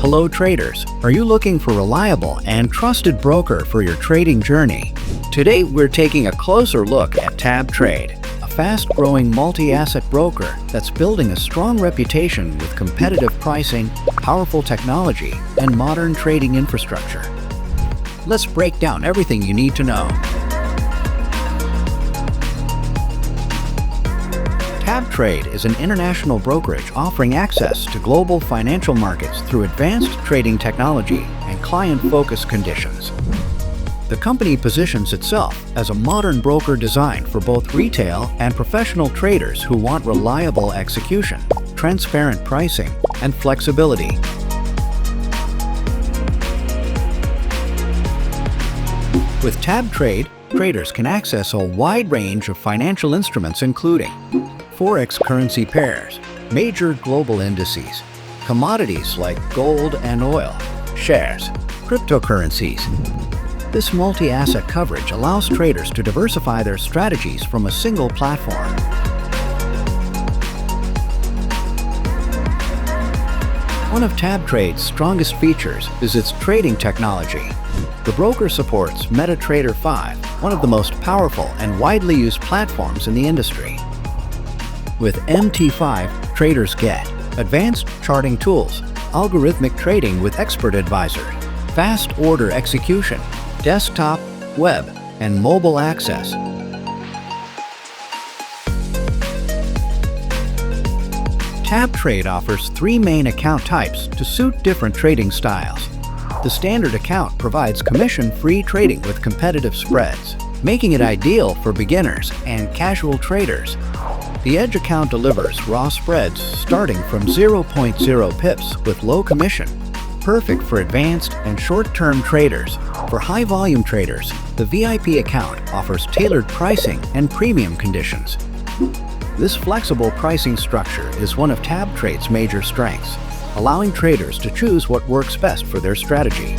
Hello traders, are you looking for a reliable and trusted broker for your trading journey? Today we're taking a closer look at TabTrade, a fast-growing multi-asset broker that's building a strong reputation with competitive pricing, powerful technology, and modern trading infrastructure. Let's break down everything you need to know. TabTrade is an international brokerage offering access to global financial markets through advanced trading technology and client-focused conditions. The company positions itself as a modern broker designed for both retail and professional traders who want reliable execution, transparent pricing, and flexibility. With TabTrade, traders can access a wide range of financial instruments including FOREX currency pairs, major global indices, commodities like gold and oil, shares, cryptocurrencies. This multi-asset coverage allows traders to diversify their strategies from a single platform. One of TabTrade's strongest features is its trading technology. The broker supports MetaTrader 5, one of the most powerful and widely used platforms in the industry. With MT5, traders get advanced charting tools, algorithmic trading with expert advisors, fast order execution, desktop, web, and mobile access. TabTrade offers 3 main account types to suit different trading styles. The standard account provides commission-free trading with competitive spreads, making it ideal for beginners and casual traders. The Edge account delivers raw spreads starting from 0.0 pips with low commission, perfect for advanced and short-term traders. For high-volume traders, the VIP account offers tailored pricing and premium conditions. This flexible pricing structure is one of TabTrade's major strengths, allowing traders to choose what works best for their strategy.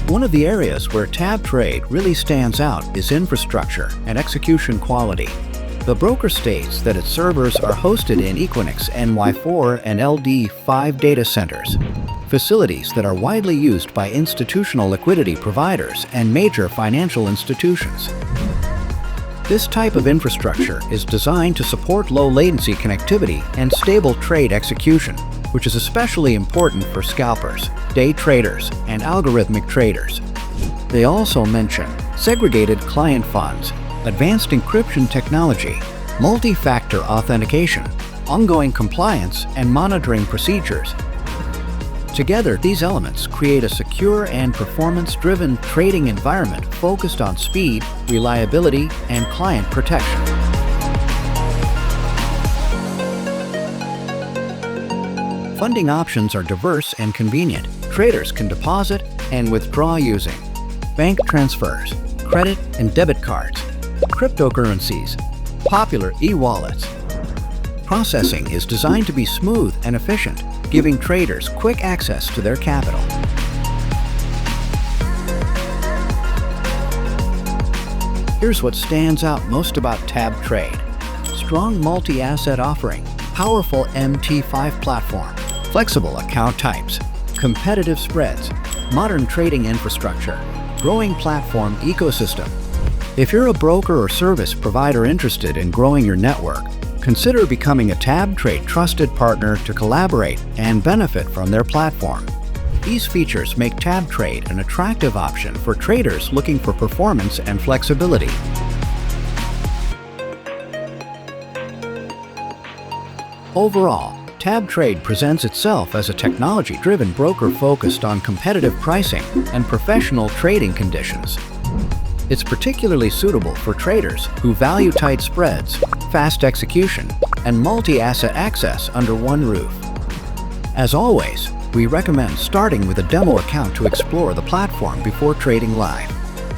One of the areas where TabTrade really stands out is infrastructure and execution quality. The broker states that its servers are hosted in Equinix NY4 and LD5 data centers, facilities that are widely used by institutional liquidity providers and major financial institutions. This type of infrastructure is designed to support low-latency connectivity and stable trade execution, which is especially important for scalpers, day traders, and algorithmic traders. They also mention segregated client funds, advanced encryption technology, multi-factor authentication, ongoing compliance, and monitoring procedures. Together, these elements create a secure and performance-driven trading environment focused on speed, reliability, and client protection. Funding options are diverse and convenient. Traders can deposit and withdraw using bank transfers, credit and debit cards, cryptocurrencies, popular e-wallets. Processing is designed to be smooth and efficient, giving traders quick access to their capital. Here's what stands out most about TabTrade: strong multi-asset offering, powerful MT5 platform, flexible account types, competitive spreads, modern trading infrastructure, growing platform ecosystem. If you're a broker or service provider interested in growing your network, consider becoming a TabTrade trusted partner to collaborate and benefit from their platform. These features make TabTrade an attractive option for traders looking for performance and flexibility. Overall, TabTrade presents itself as a technology-driven broker focused on competitive pricing and professional trading conditions. It's particularly suitable for traders who value tight spreads, fast execution, and multi-asset access under one roof. As always, we recommend starting with a demo account to explore the platform before trading live.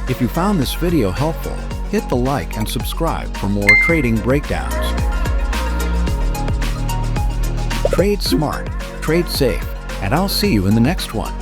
If you found this video helpful, hit the like and subscribe for more trading breakdowns. Trade smart, trade safe, and I'll see you in the next one.